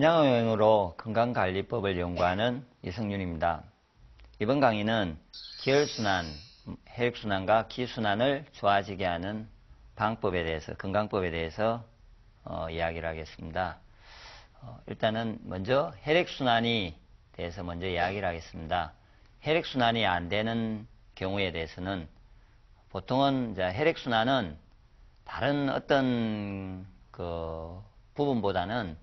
음양여행으로 건강관리법을 연구하는 이성윤입니다. 이번 강의는 기혈순환, 혈액순환과 기순환을 좋아지게 하는 방법에 대해서, 건강법에 대해서 이야기를 하겠습니다. 일단은 먼저 혈액순환이 대해서 먼저 이야기를 하겠습니다. 혈액순환이 안 되는 경우에 대해서는 보통은 혈액순환은 다른 어떤 부분보다는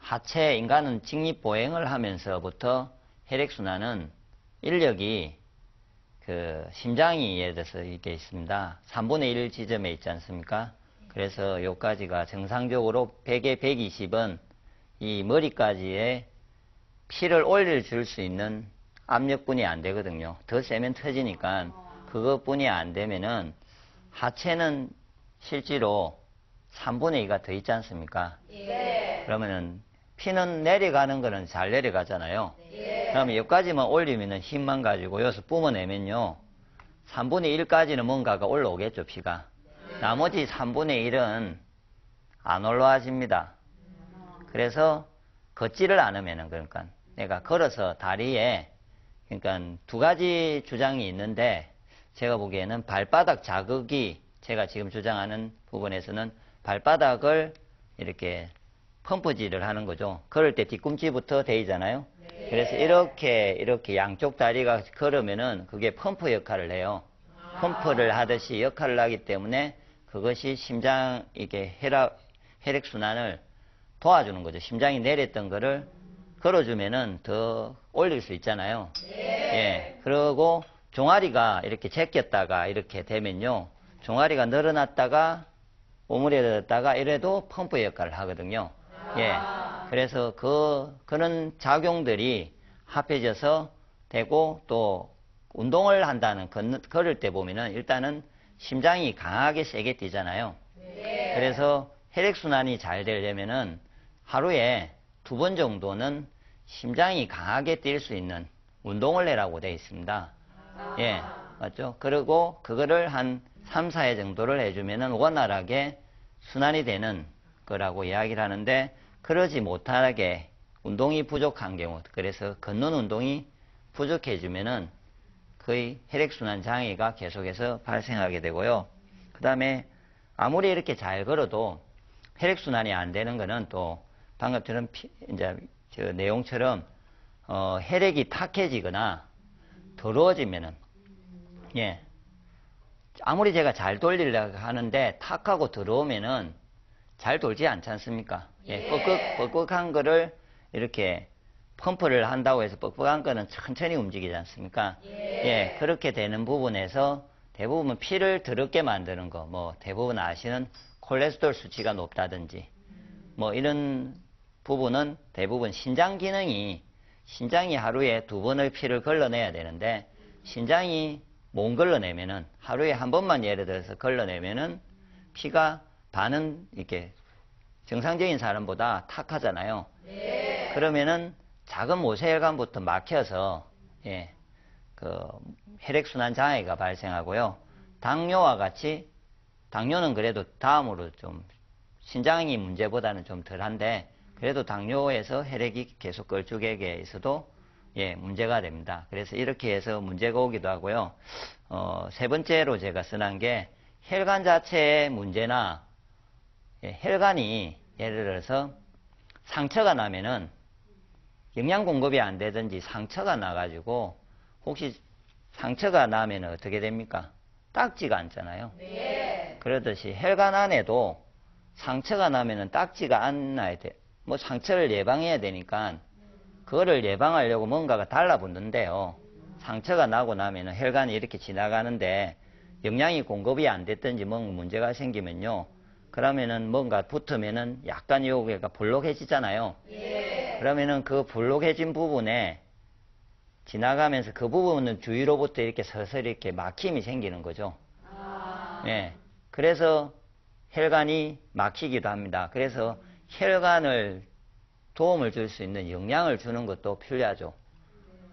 하체, 인간은 직립보행을 하면서부터 혈액순환은 인력이 심장이 예를 들어서 이렇게 있습니다. 3분의 1 지점에 있지 않습니까? 그래서 여기까지가 정상적으로 100에 120은 이 머리까지에 피를 올려줄 수 있는 압력분이 안 되거든요. 더 세면 터지니까 그것뿐이 안 되면은 하체는 실제로 3분의 2가 더 있지 않습니까? 예. 그러면은 피는 내려가는 거는 잘 내려가잖아요. 예. 그러면 여기까지만 올리면은 힘만 가지고 여기서 뿜어내면요. 3분의 1까지는 뭔가가 올라오겠죠, 피가. 나머지 3분의 1은 안 올라와집니다. 그래서 걷지를 않으면은, 그러니까 내가 걸어서 다리에, 그러니까 두 가지 주장이 있는데, 제가 보기에는 발바닥 자극이, 제가 지금 주장하는 부분에서는 발바닥을 이렇게 펌프질을 하는 거죠. 걸을 때 뒤꿈치부터 대이잖아요. 네. 그래서 이렇게 양쪽 다리가 걸으면은 그게 펌프 역할을 해요. 펌프를 하듯이 역할을 하기 때문에 그것이 심장, 이게 혈액순환을 도와주는 거죠. 심장이 내렸던 거를 걸어주면은 더 올릴 수 있잖아요. 예. 그리고 종아리가 이렇게 제꼈다가 이렇게 되면요. 종아리가 늘어났다가 오므려졌다가 이래도 펌프 역할을 하거든요. 예. 그래서 그런 작용들이 합해져서 되고, 또 운동을 한다는, 걸을 때 보면은 일단은 심장이 강하게 세게 뛰잖아요. 그래서 혈액순환이 잘 되려면은 하루에 2번 정도는 심장이 강하게 뛸 수 있는 운동을 해라고 되어 있습니다. 예. 맞죠? 그리고 그거를 한 3, 4회 정도를 해주면은 원활하게 순환이 되는 거라고 이야기를 하는데, 그러지 못하게 운동이 부족한 경우, 그래서 걷는 운동이 부족해지면은 거의 혈액순환 장애가 계속해서 발생하게 되고요. 그 다음에 아무리 이렇게 잘 걸어도 혈액순환이 안 되는 거는 또 방금처럼 이제 저 내용처럼 혈액이 탁해지거나 더러워지면은, 예. 아무리 제가 잘 돌리려고 하는데 탁하고 더러우면은 잘 돌지 않지 않습니까? 예. 뻑뻑한 거를 이렇게 펌프를 한다고 해서 뻑뻑한 거는 천천히 움직이지 않습니까? 예. 그렇게 되는 부분에서 대부분 피를 더럽게 만드는 거, 뭐 대부분 아시는 콜레스테롤 수치가 높다든지 뭐 이런 부분은 대부분 신장이 하루에 2번의 피를 걸러내야 되는데, 신장이 못 걸러내면은, 하루에 한 번만 예를 들어서 걸러내면은 피가 반은 이렇게 정상적인 사람보다 탁하잖아요. 그러면은 작은 모세혈관부터 막혀서, 예, 혈액순환 장애가 발생하고요. 당뇨와 같이, 당뇨는 그래도 다음으로 좀 신장이 문제보다는 좀 덜한데, 그래도 당뇨에서 혈액이 계속 걸쭉하게 있어도 예, 문제가 됩니다. 그래서 이렇게 해서 문제가 오기도 하고요. 세 번째로 제가 쓰는 게 혈관 자체의 문제나, 예, 혈관이 예를 들어서 상처가 나면은 영양 공급이 안 되든지 상처가 나가지고, 혹시 상처가 나면 어떻게 됩니까? 닦지가 않잖아요. 그러듯이 혈관 안에도 상처가 나면은 닦지가 않아야 돼. 뭐 상처를 예방해야 되니까 그거를 예방하려고 뭔가가 달라붙는데요. 상처가 나고 나면은 혈관이 이렇게 지나가는데 영양이 공급이 안 됐든지 뭔가 문제가 생기면요. 그러면은 뭔가 붙으면은 약간 여기가 볼록해지잖아요. 그러면은 그 볼록해진 부분에 지나가면서 그 부분은 주위로부터 이렇게 서서히 이렇게 막힘이 생기는 거죠. 예. 그래서 혈관이 막히기도 합니다. 그래서 혈관을 도움을 줄 수 있는 영양을 주는 것도 필요하죠.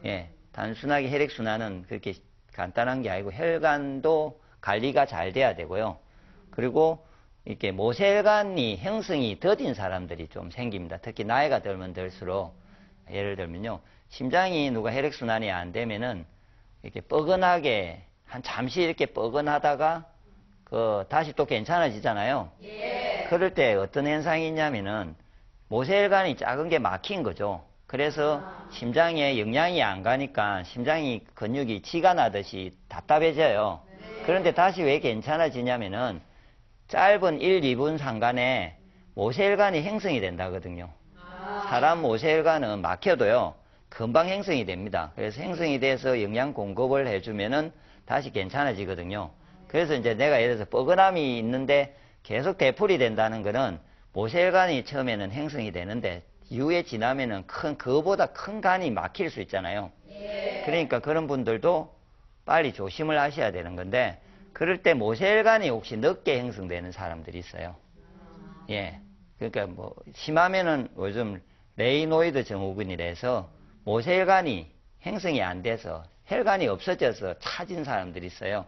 예. 단순하게 혈액순환은 그렇게 간단한 게 아니고 혈관도 관리가 잘 돼야 되고요. 그리고 이렇게 모세혈관이 형성이 더딘 사람들이 좀 생깁니다. 특히 나이가 들면 들수록 예를 들면요. 심장이 누가 혈액순환이 안 되면은 이렇게 뻐근하게 한 잠시 이렇게 뻐근하다가 다시 또 괜찮아지잖아요. 예. 그럴 때 어떤 현상이 있냐면은 모세혈관이 작은 게 막힌 거죠. 그래서 심장에 영양이 안 가니까 심장이 근육이 지가 나듯이 답답해져요. 그런데 다시 왜 괜찮아지냐면은 짧은 1, 2분 상간에 모세혈관이 형성이 된다거든요. 사람 모세혈관은 막혀도요, 금방 형성이 됩니다. 그래서 형성이 돼서 영양 공급을 해주면은 다시 괜찮아지거든요. 그래서 이제 내가 예를 들어서 뻐근함이 있는데 계속 되풀이 된다는 거는 모세혈관이 처음에는 형성이 되는데 이후에 지나면은 그거보다 큰 간이 막힐 수 있잖아요. 그러니까 그런 분들도 빨리 조심을 하셔야 되는 건데, 그럴 때 모세혈관이 혹시 늦게 형성되는 사람들이 있어요. 예. 그러니까 뭐 심하면은 요즘 레이노이드 증후군이라서 모세혈관이 형성이 안 돼서 혈관이 없어져서 차진 사람들이 있어요.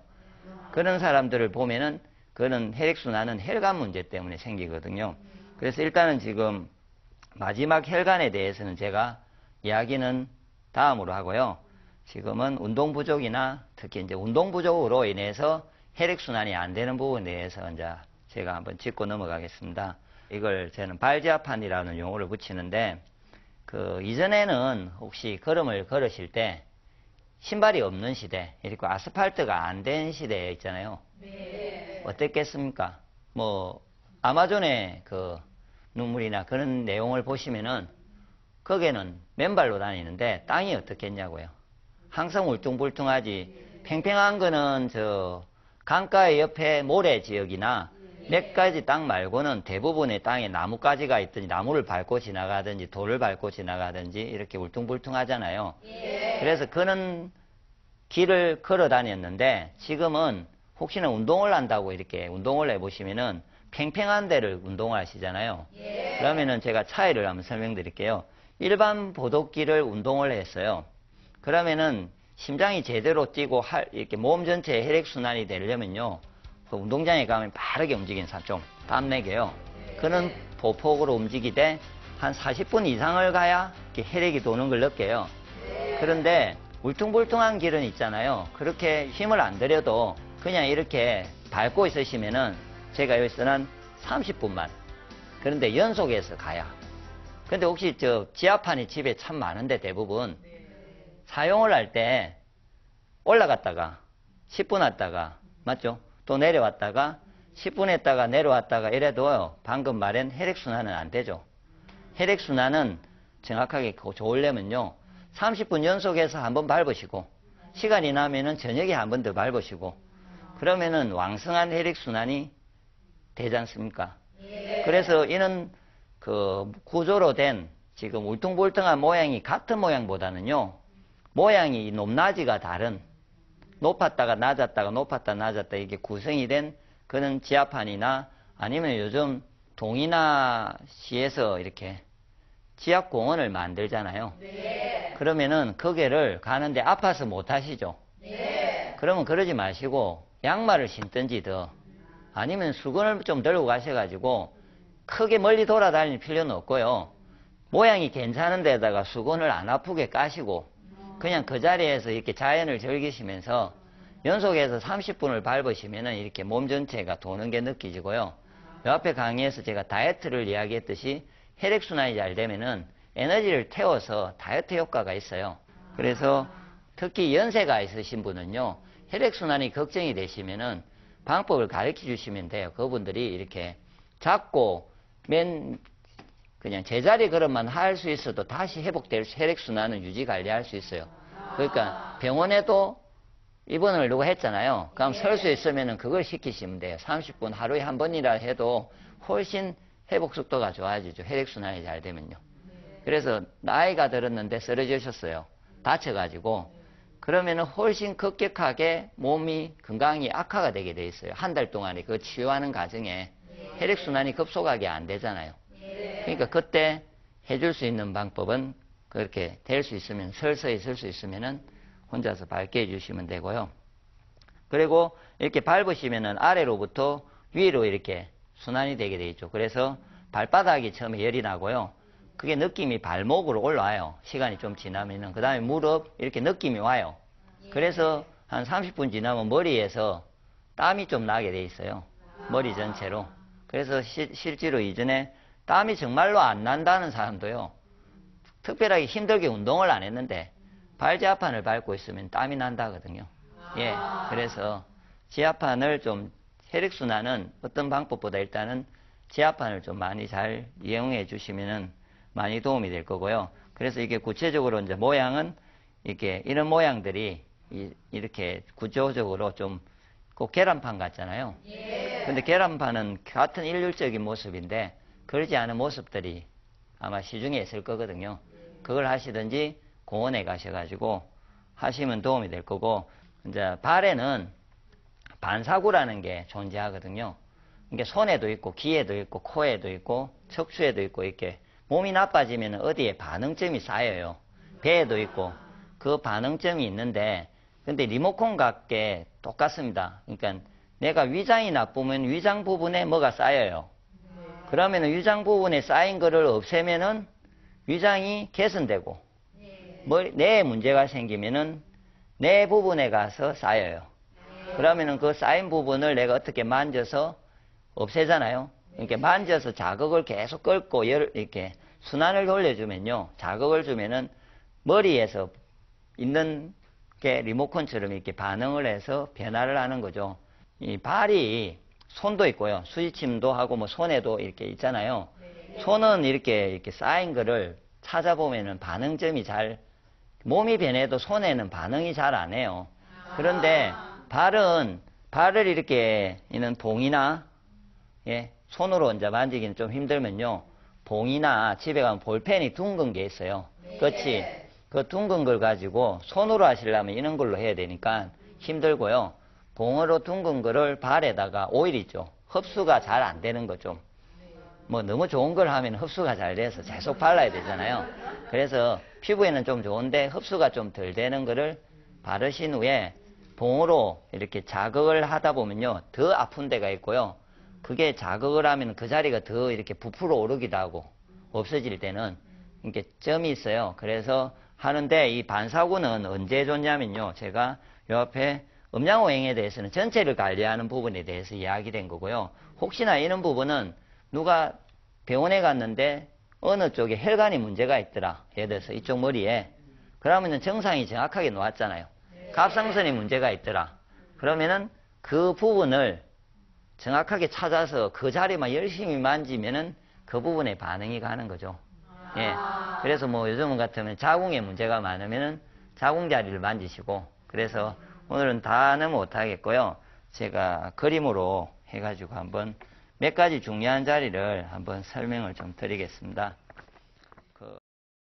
그런 사람들을 보면은 그는 혈액순환은 혈관 문제 때문에 생기거든요. 그래서 일단은 지금 마지막 혈관에 대해서는 제가 이야기는 다음으로 하고요. 지금은 운동 부족이나 특히 이제 운동 부족으로 인해서 혈액순환이 안 되는 부분에 대해서 이제 제가 한번 짚고 넘어가겠습니다. 이걸 저는 발지압판이라는 용어를 붙이는데, 이전에는 혹시 걸음을 걸으실 때 신발이 없는 시대, 이렇게 아스팔트가 안 된 시대에 있잖아요. 네. 어땠겠습니까? 뭐, 아마존의 눈물이나 그런 내용을 보시면은, 거기에는 맨발로 다니는데 땅이 어떻겠냐고요. 항상 울퉁불퉁하지. 팽팽한 거는 강가의 옆에 모래 지역이나 몇 가지 땅 말고는 대부분의 땅에 나뭇가지가 있든지 나무를 밟고 지나가든지 돌을 밟고 지나가든지 이렇게 울퉁불퉁하잖아요. 그래서 그는 길을 걸어 다녔는데, 지금은 혹시나 운동을 한다고 이렇게 운동을 해보시면은 팽팽한 데를 운동을 하시잖아요. 그러면은 제가 차이를 한번 설명드릴게요. 일반 보도길을 운동을 했어요. 그러면은 심장이 제대로 뛰고 이렇게 몸 전체에 혈액순환이 되려면요, 운동장에 가면 빠르게 움직이는 사람 좀 땀내게요. 그는 보폭으로 움직이되 한 40분 이상을 가야 이렇게 혈액이 도는 걸 느껴요. 그런데 울퉁불퉁한 길은 있잖아요. 그렇게 힘을 안 들여도 그냥 이렇게 밟고 있으시면은 제가 여기서는 30분만. 그런데 연속해서 가야. 근데 혹시 지압판이 집에 참 많은데 대부분 사용을 할 때 올라갔다가 10분 왔다가, 맞죠? 또 내려왔다가 10분 했다가 내려왔다가 이래도 방금 말한 혈액순환은 안 되죠. 혈액순환은 정확하게 좋으려면요, 30분 연속해서 한번 밟으시고 시간이 나면은 저녁에 한 번 더 밟으시고 그러면은 왕성한 혈액순환이 되지 않습니까? 그래서 이는 구조로 된 지금 울퉁불퉁한 모양이 같은 모양보다는요, 모양이 높낮이가 다른, 높았다가 낮았다가 높았다 낮았다 이게 구성이 된 그런 지압판이나 아니면 요즘 동이나 시에서 이렇게 지압공원을 만들잖아요. 그러면은 거기를 가는데 아파서 못 하시죠. 그러면 그러지 마시고 양말을 신든지 아니면 수건을 좀 들고 가셔가지고 크게 멀리 돌아다닐 필요는 없고요. 모양이 괜찮은 데다가 수건을 안 아프게 까시고 그냥 그 자리에서 이렇게 자연을 즐기시면서 연속해서 30분을 밟으시면은 이렇게 몸 전체가 도는 게 느껴지고요. 요 앞에 강의에서 제가 다이어트를 이야기했듯이 혈액순환이 잘 되면은 에너지를 태워서 다이어트 효과가 있어요. 그래서 특히 연세가 있으신 분은요, 혈액순환이 걱정이 되시면은 방법을 가르쳐 주시면 돼요. 그분들이 이렇게 잡고 그냥 제자리 걸음만 할 수 있어도 다시 회복될 혈액순환을 유지 관리할 수 있어요. 그러니까 병원에도 입원을 누가 했잖아요. 그럼 설 수 있으면은 그걸 시키시면 돼요. 30분 하루에 한 번이라 해도 훨씬 회복 속도가 좋아지죠. 혈액순환이 잘 되면요. 그래서 나이가 들었는데 쓰러지셨어요. 다쳐가지고. 그러면은 훨씬 급격하게 몸이 건강이 악화가 되게 돼 있어요. 한 달 동안에 그 치유하는 과정에 혈액순환이 급속하게 안 되잖아요. 그러니까 그때 해줄 수 있는 방법은 그렇게 될 수 있으면, 서서히 쓸 수 있으면은 혼자서 밟게 해주시면 되고요. 그리고 이렇게 밟으시면은 아래로부터 위로 이렇게 순환이 되게 돼 있죠. 그래서 발바닥이 처음에 열이 나고요. 그게 느낌이 발목으로 올라와요. 시간이 좀 지나면은. 그 다음에 무릎, 이렇게 느낌이 와요. 그래서 한 30분 지나면 머리에서 땀이 좀 나게 돼 있어요. 머리 전체로. 그래서 실제로 이전에 땀이 정말로 안 난다는 사람도요. 특별하게 힘들게 운동을 안 했는데 발지하판을 밟고 있으면 땀이 난다거든요. 예. 그래서 지하판을 좀 혈액순환은 어떤 방법보다 일단은 지하판을 좀 많이 잘 이용해 주시면은 많이 도움이 될 거고요. 그래서 이게 구체적으로 이제 모양은 이렇게 이런 모양들이 이렇게 구조적으로 좀 꼭 계란판 같잖아요. 근데 계란판은 같은 일률적인 모습인데 그러지 않은 모습들이 아마 시중에 있을 거거든요. 그걸 하시든지 공원에 가셔가지고 하시면 도움이 될 거고, 이제 발에는 반사구라는 게 존재하거든요. 이게 손에도 있고 귀에도 있고 코에도 있고 척추에도 있고 이렇게 몸이 나빠지면 어디에 반응점이 쌓여요. 배에도 있고 그 반응점이 있는데, 근데 리모컨 같게 똑같습니다. 그러니까 내가 위장이 나쁘면 위장 부분에 뭐가 쌓여요. 그러면 위장 부분에 쌓인 거를 없애면은 위장이 개선되고, 뇌에 문제가 생기면은 뇌 부분에 가서 쌓여요. 그러면은 그 쌓인 부분을 내가 어떻게 만져서 없애잖아요. 이렇게 만져서 자극을 계속 끌고 이렇게 순환을 돌려주면요. 자극을 주면은 머리에서 있는 게 리모컨처럼 이렇게 반응을 해서 변화를 하는 거죠. 이 발이 손도 있고요. 수지침도 하고 뭐 손에도 이렇게 있잖아요. 손은 이렇게 쌓인 거를 찾아보면은 반응점이 몸이 변해도 손에는 반응이 잘 안 해요. 그런데 발을 이렇게 있는 봉이나, 예, 손으로 이제 만지기는 좀 힘들면요. 봉이나 집에 가면 볼펜이 둥근 게 있어요. 끝이. 그 둥근 걸 가지고 손으로 하시려면 이런 걸로 해야 되니까 힘들고요. 봉으로 둥근 거를 발에다가 오일이죠. 흡수가 잘 안 되는 거죠. 뭐 너무 좋은 걸 하면 흡수가 잘 돼서 계속 발라야 되잖아요. 그래서 피부에는 좀 좋은데 흡수가 좀 덜 되는 거를 바르신 후에 봉으로 이렇게 자극을 하다 보면요. 더 아픈 데가 있고요. 그게 자극을 하면 그 자리가 더 이렇게 부풀어 오르기도 하고, 없어질 때는 이렇게 점이 있어요. 그래서 하는데 이 반사구는 언제 좋냐면요. 제가 요 앞에 음양오행에 대해서는 전체를 관리하는 부분에 대해서 이야기된 거고요. 혹시나 이런 부분은 누가 병원에 갔는데 어느 쪽에 혈관이 문제가 있더라. 예를 들어서 이쪽 머리에. 그러면은 정상이 정확하게 나왔잖아요. 갑상선에 문제가 있더라. 그러면은 그 부분을 정확하게 찾아서 그 자리만 열심히 만지면은 그 부분에 반응이 가는 거죠. 예. 그래서 뭐 요즘 같으면 자궁에 문제가 많으면은 자궁 자리를 만지시고, 그래서 오늘은 다는 못하겠고요. 제가 그림으로 해가지고 한번 몇 가지 중요한 자리를 한번 설명을 좀 드리겠습니다.